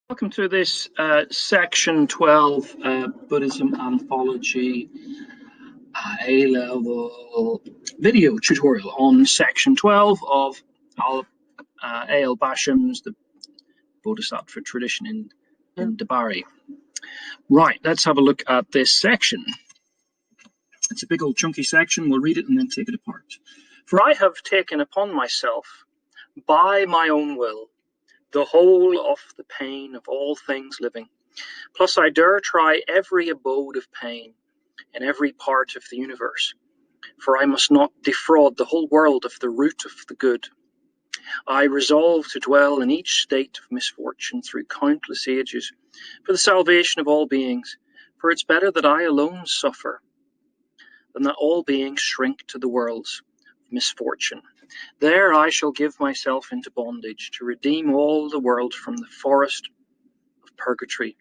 Welcome to this section 12 Buddhism Anthology A-level video tutorial on section 12 of A.L. Basham's The Bodhisattva Tradition in Dabari. Right, let's have a look at this section. It's a big old chunky section. We'll read it and then take it apart. For I have taken upon myself by my own will the whole of the pain of all things living. Plus I dare try every abode of pain in every part of the universe, for I must not defraud the whole world of the root of the good. I resolve to dwell in each state of misfortune through countless ages, for the salvation of all beings, for it's better that I alone suffer than that all beings shrink to the worlds of misfortune. There I shall give myself into bondage to redeem all the world from the forest of purgatory,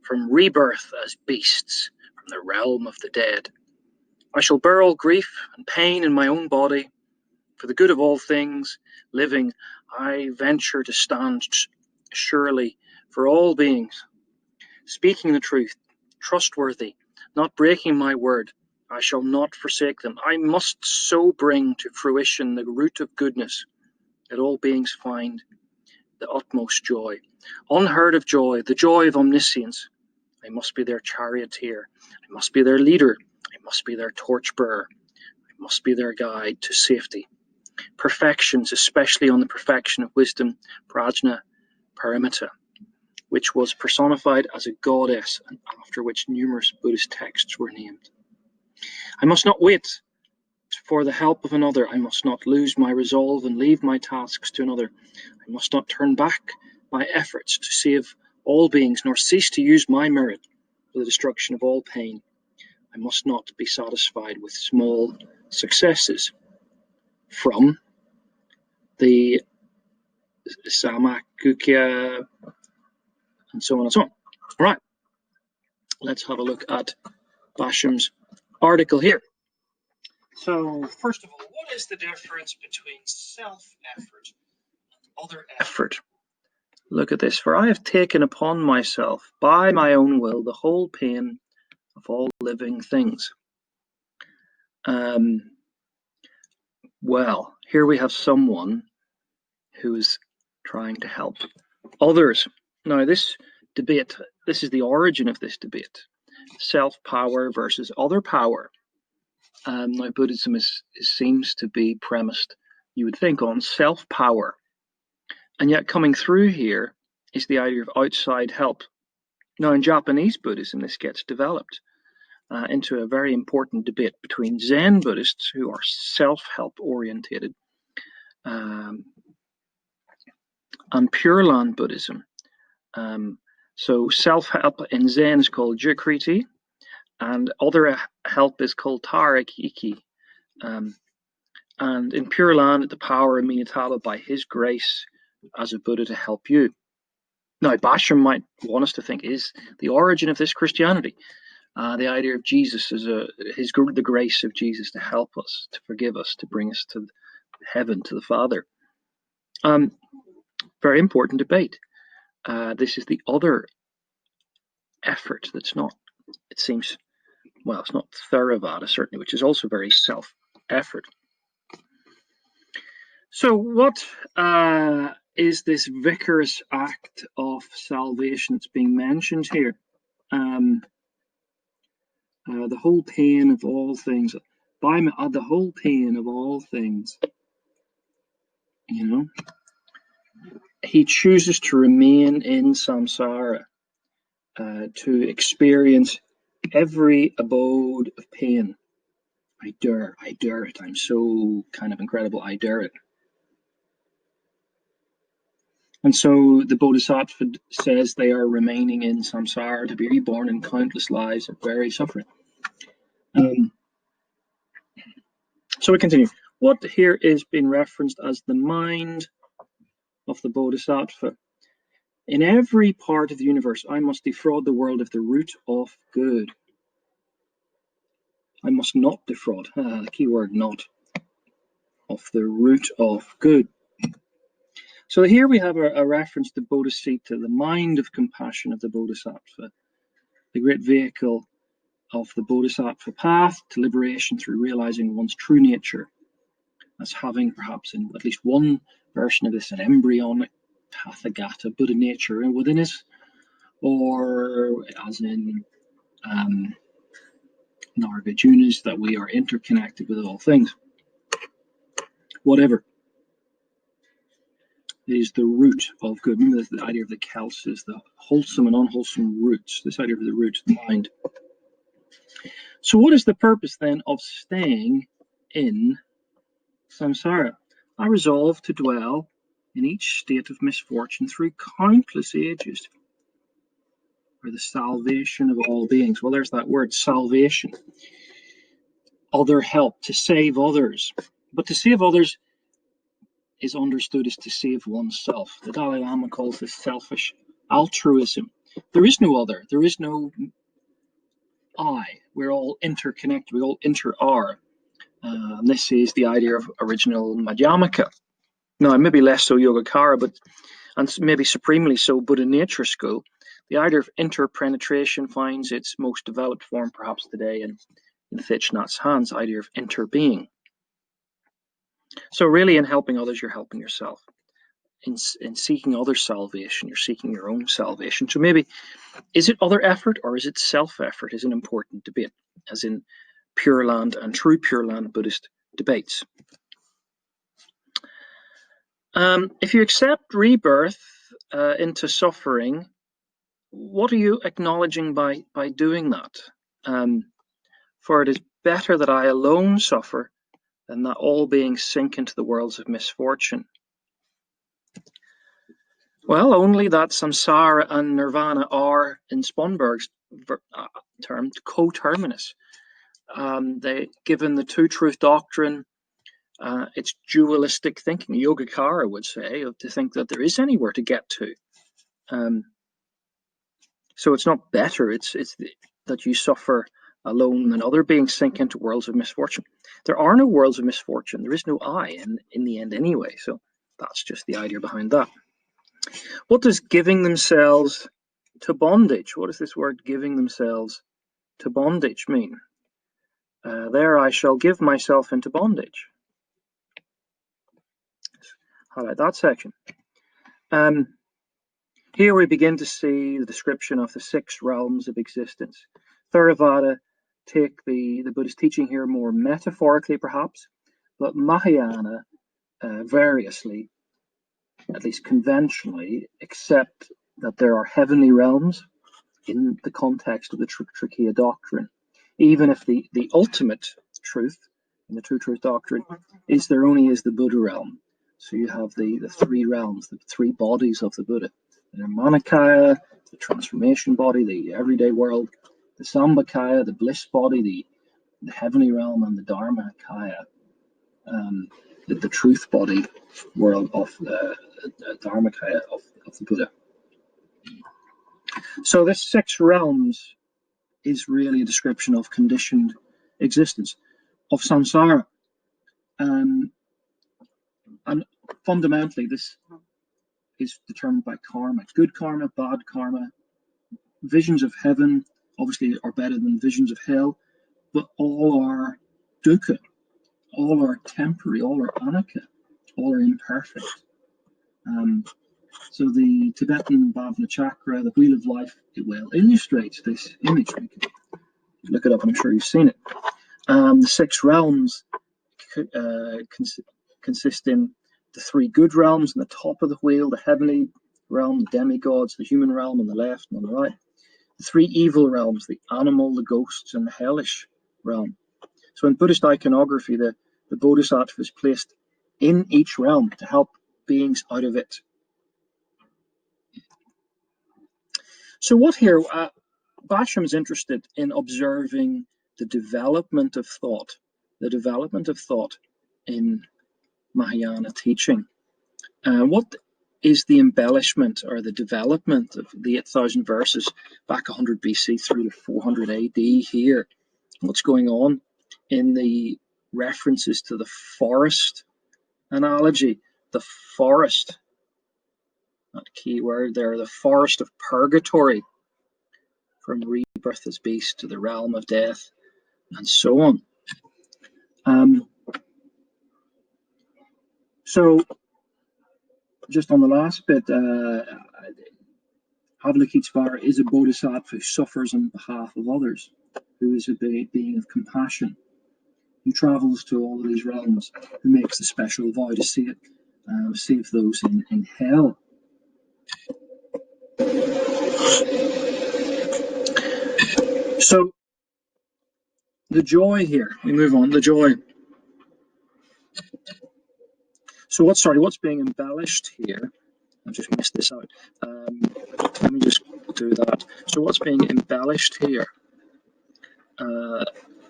from rebirth as beasts, from the realm of the dead. I shall bear all grief and pain in my own body. For the good of all things living, I venture to stand surely for all beings, speaking the truth, trustworthy, not breaking my word. I shall not forsake them. I must so bring to fruition the root of goodness that all beings find the utmost joy. Unheard of joy, the joy of omniscience. I must be their charioteer. I must be their leader. I must be their torchbearer. I must be their guide to safety. Perfections, especially on the perfection of wisdom, Prajna Paramita, which was personified as a goddess and after which numerous Buddhist texts were named. I must not wait for the help of another. I must not lose my resolve and leave my tasks to another. I must not turn back my efforts to save all beings, nor cease to use my merit for the destruction of all pain. I must not be satisfied with small successes. From the Samakukya and so on and so on. All right, let's have a look at Basham's article here. So, first of all, what is the difference between self-effort and other effort? Look at this. For I have taken upon myself by my own will the whole pain of all living things. Well, here we have someone who is trying to help others. Now, this debate, this is the origin of this debate. Self-power versus other power. Now, Buddhism seems to be premised, you would think, on self-power. And yet coming through here is the idea of outside help. Now, in Japanese Buddhism, this gets developed into a very important debate between Zen Buddhists, who are self-help orientated, and Pure Land Buddhism. So self-help in Zen is called Jukriti, and other help is called Tarik-iki. And in Pure Land, the power of Minataba by his grace as a Buddha to help you. Now, Basham might want us to think, is the origin of this Christianity? The idea of Jesus as the grace of Jesus to help us, to forgive us, to bring us to heaven, to the Father. Very important debate. This is the other effort that's not, it seems, well, it's not Theravada, certainly, which is also very self-effort. So what is this vicarious act of salvation that's being mentioned here? The whole pain of all things. The whole pain of all things. You know? He chooses to remain in samsara, to experience every abode of pain. I dare it. I'm so kind of incredible. I dare it. And so the Bodhisattva says they are remaining in samsara to be reborn in countless lives of very suffering. So we continue. What here is being referenced as the mind of the Bodhisattva. In every part of the universe, I must defraud the world of the root of good. I must not defraud, the key word not, of the root of good. So here we have a reference to Bodhisattva, the mind of compassion of the Bodhisattva, the great vehicle of the Bodhisattva path to liberation through realizing one's true nature, as having perhaps in at least one version of this an embryonic Tathagata Buddha nature within us, or as in Nargajunas, that we are interconnected with all things. Whatever is the root of good. Remember the idea of the Celts is the wholesome and unwholesome roots. This idea of the root, the mind. So what is the purpose then of staying in samsara? I resolve to dwell in each state of misfortune through countless ages, for the salvation of all beings. Well, there's that word, salvation. Other help, to save others. But to save others is understood as to save oneself. The Dalai Lama calls this selfish altruism. There is no other. There is no I. We're all interconnected. We all inter-are. And this is the idea of original Madhyamaka. Now, maybe less so Yogacara, but and maybe supremely so Buddha Nature School. The idea of interpenetration finds its most developed form perhaps today in Thich Nat's hands, idea of interbeing. So really in helping others, you're helping yourself. In seeking other salvation, you're seeking your own salvation. So maybe, is it other effort or is it self-effort is an important debate, as in Pure Land and True Pure Land Buddhist debates. If you accept rebirth into suffering, what are you acknowledging by doing that? For it is better that I alone suffer than that all beings sink into the worlds of misfortune. Well, only that samsara and nirvana are, in Sponberg's term, coterminous. Given the two-truth doctrine, it's dualistic thinking. Yogacara would say, to think that there is anywhere to get to. So it's not better, it's that you suffer alone and other beings sink into worlds of misfortune. There are no worlds of misfortune. There is no I in the end anyway. So that's just the idea behind that. What does giving themselves to bondage? What does this word giving themselves to bondage mean? There I shall give myself into bondage. Let's highlight that section. Here we begin to see the description of the 6 realms of existence. Theravada take the Buddhist teaching here more metaphorically perhaps, but Mahayana variously, at least conventionally, accept that there are heavenly realms in the context of the Trikiya doctrine, even if the ultimate truth in the two-truth doctrine is there only is the Buddha realm. So you have the 3 realms, the 3 bodies of the Buddha. The Nirmanakaya, the transformation body, the everyday world, the Sambhakaya, the bliss body, the heavenly realm, and the Dharmakaya, the truth body world of the Dharmakaya of the Buddha. So this 6 realms is really a description of conditioned existence, of samsara. And fundamentally, this is determined by karma. Good karma, bad karma. Visions of heaven obviously are better than visions of hell, but all are dukkha, all are temporary, all are anicca, all are imperfect. So the Tibetan Bhavana Chakra, the Wheel of Life, it well illustrates this image. We can look it up, I'm sure you've seen it. The 6 realms consist in the 3 good realms on the top of the wheel, the heavenly realm, the demigods, the human realm on the left and on the right. The 3 evil realms, the animal, the ghosts, and the hellish realm. So in Buddhist iconography, the Bodhisattva is placed in each realm to help beings out of it. So what here, Basham is interested in observing the development of thought in Mahayana teaching. What is the embellishment or the development of the 8,000 verses back 100 BC through to 400 AD here? What's going on in the references to the forest analogy? The forest that key word there, the forest of purgatory, from rebirth as beast to the realm of death, and so on. So, just on the last bit, Avalokitesvara is a bodhisattva who suffers on behalf of others, who is a being of compassion, who travels to all of these realms, who makes the special vow to save those in hell. So, the joy here, we move on, the joy. So what's being embellished here? I've just missed this out. Let me just do that. So what's being embellished here?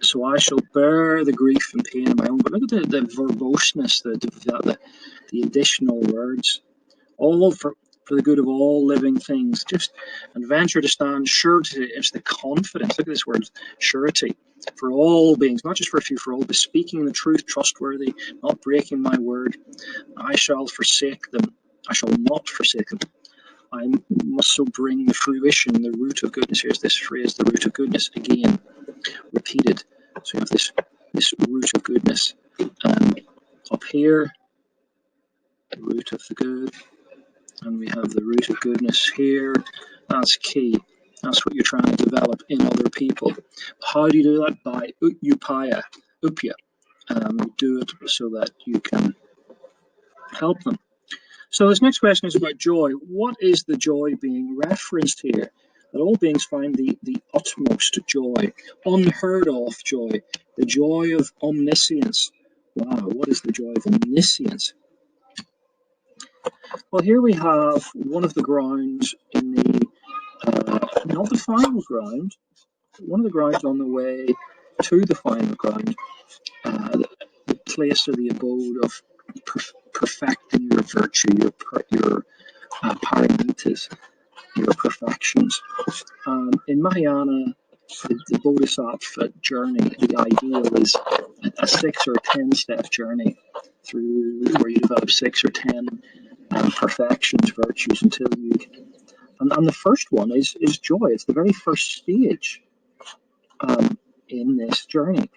So I shall bear the grief and pain of my own. But look at the verboseness, the additional words. All for the good of all living things. Just and venture to stand surety. It's the confidence. Look at this word, surety. For all beings, not just for a few, for all, but speaking the truth, trustworthy, not breaking my word. I shall forsake them. I shall not forsake them. I must so bring the fruition, the root of goodness. Here's this phrase, the root of goodness, again, repeated. So you have this root of goodness. Up here, the root of the good. And we have the root of goodness here. That's key. That's what you're trying to develop in other people. How do you do that? By upaya. Do it so that you can help them. So this next question is about joy. What is the joy being referenced here? That all beings find the utmost joy, unheard of joy, the joy of omniscience. Wow, what is the joy of omniscience? Well, here we have one of the grounds in the, not the final ground, one of the grounds on the way to the final ground, the place or the abode of perfecting your virtue, your paramitas, your perfections. In Mahayana, the Bodhisattva journey, the ideal is a 6 or 10 step journey through where you develop 6 or 10 perfections, virtues, until you. And the first one is joy. It's the very first stage in this journey.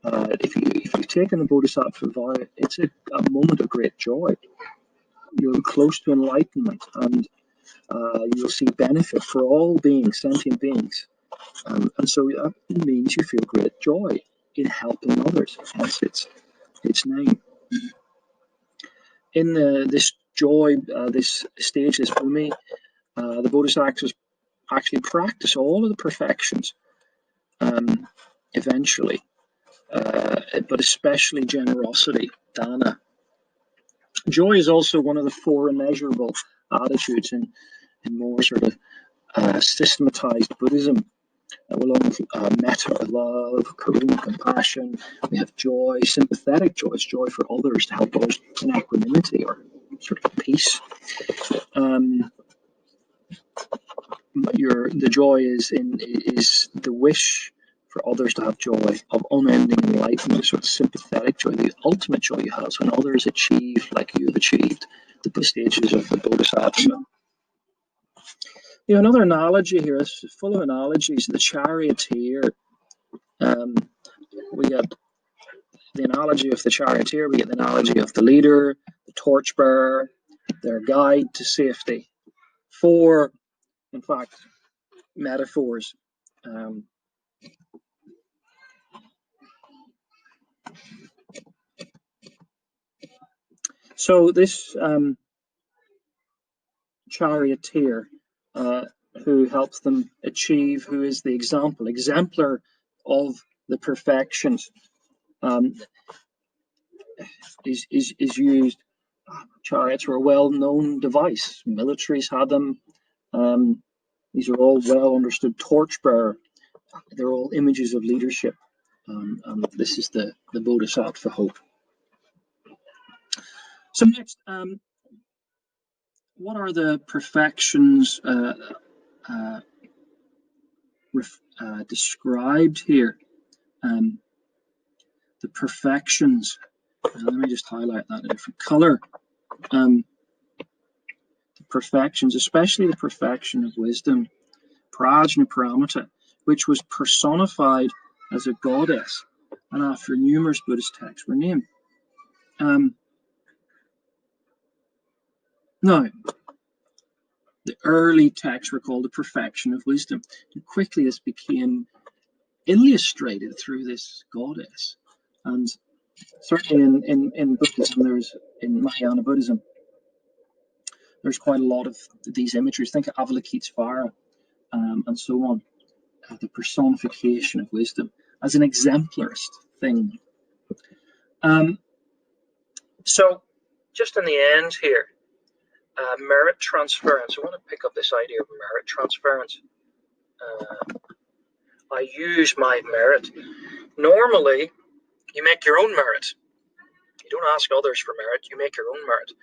If you've taken the Bodhisattva vow, it's a moment of great joy. You're close to enlightenment, and you will see benefit for all beings, sentient beings. And so that means you feel great joy in helping others, hence its name. In this joy, this stage, this bhumi, the Bodhisattvas actually practice all of the perfections eventually, but especially generosity, dana. Joy is also one of the 4 immeasurable attitudes in more sort of systematized Buddhism. Along with metta, love, karuna, compassion, we have joy, sympathetic joy, it's joy for others, to help others in equanimity or sort of peace. The joy is the wish for others to have joy, of unending enlightenment. So it's sympathetic joy, the ultimate joy you have is when others achieve like you've achieved, the stages of the Bodhisattva. Another analogy here is full of analogies. The charioteer. We get the analogy of the charioteer. We get the analogy of the leader, the torchbearer, their guide to safety. 4, in fact, metaphors. So this charioteer who helps them achieve, who is the exemplar of the perfections, is used. Chariots were a well-known device. Militaries had them. These are all well understood. Torchbearer, they're all images of leadership. And this is the Bodhisattva hope. So next, what are the perfections described here? The perfections. Let me just highlight that in a different color. The perfections, especially the perfection of wisdom, Prajna Paramita, which was personified as a goddess, and after numerous Buddhist texts were named. Now, the early texts were called the perfection of wisdom, and quickly this became illustrated through this goddess. And certainly in Buddhism, in Mahayana Buddhism, there's quite a lot of these imageries. Think of Avalokitesvara and so on, the personification of wisdom as an exemplarist thing. So, just in the end here, merit transference. I want to pick up this idea of merit transference. I use my merit. Normally, you make your own merit. You don't ask others for merit, you make your own merit.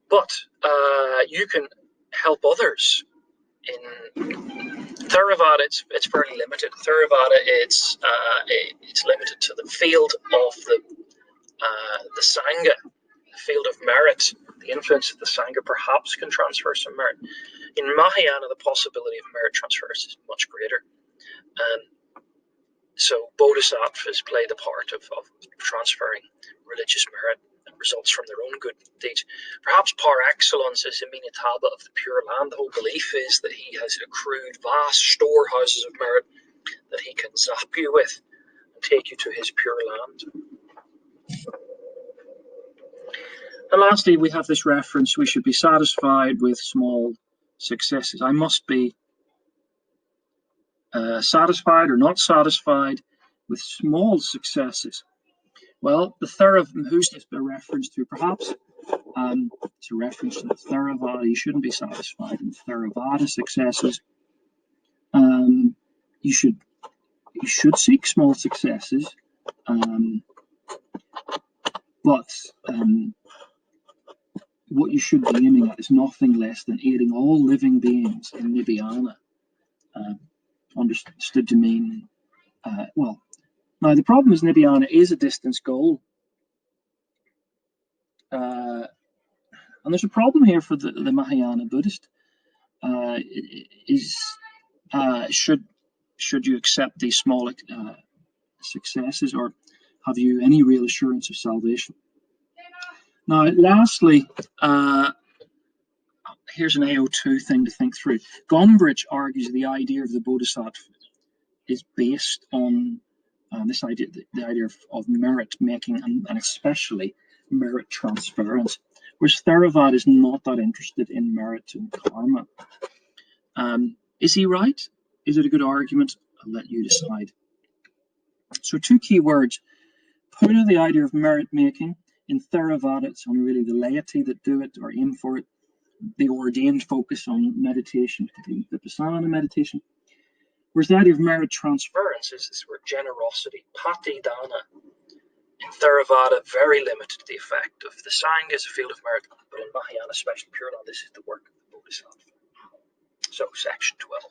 But you can help others. In Theravada, it's fairly limited. Theravada, it's limited to the field of the Sangha, the field of merit. The influence of the Sangha perhaps can transfer some merit. In Mahayana, the possibility of merit transfers is much greater. So Bodhisattvas play the part of transferring religious merit that results from their own good deeds. Perhaps par excellence is Amitabha of the Pure Land. The whole belief is that he has accrued vast storehouses of merit that he can zap you with and take you to his Pure Land. And lastly, we have this reference, we should be satisfied with small successes. I must be satisfied or not satisfied with small successes. Well, the Theravada, who's this a reference to? Perhaps it's a reference to the Theravada. You shouldn't be satisfied with Theravada successes. You should seek small successes, but what you should be aiming at is nothing less than aiding all living beings in Nibbana, understood to mean, well, now the problem is Nibbana is a distance goal. And there's a problem here for the Mahayana Buddhist. Should you accept these small successes, or have you any real assurance of salvation? Now, lastly, here's an AO2 thing to think through. Gombrich argues the idea of the Bodhisattva is based on this idea, the idea of merit making and especially merit transference, whereas Theravada is not that interested in merit and karma. Is he right? Is it a good argument? I'll let you decide. So 2 key words. Puna, the idea of merit making. In Theravada, it's only really the laity that do it or aim for it. The ordained focus on meditation, particularly Vipassana meditation. Whereas the idea of merit transference is this word generosity, pati dana. In Theravada, very limited to the effect of the Sangha as a field of merit, but in Mahayana, especially Pure Land, this is the work of the Bodhisattva. So, section 12.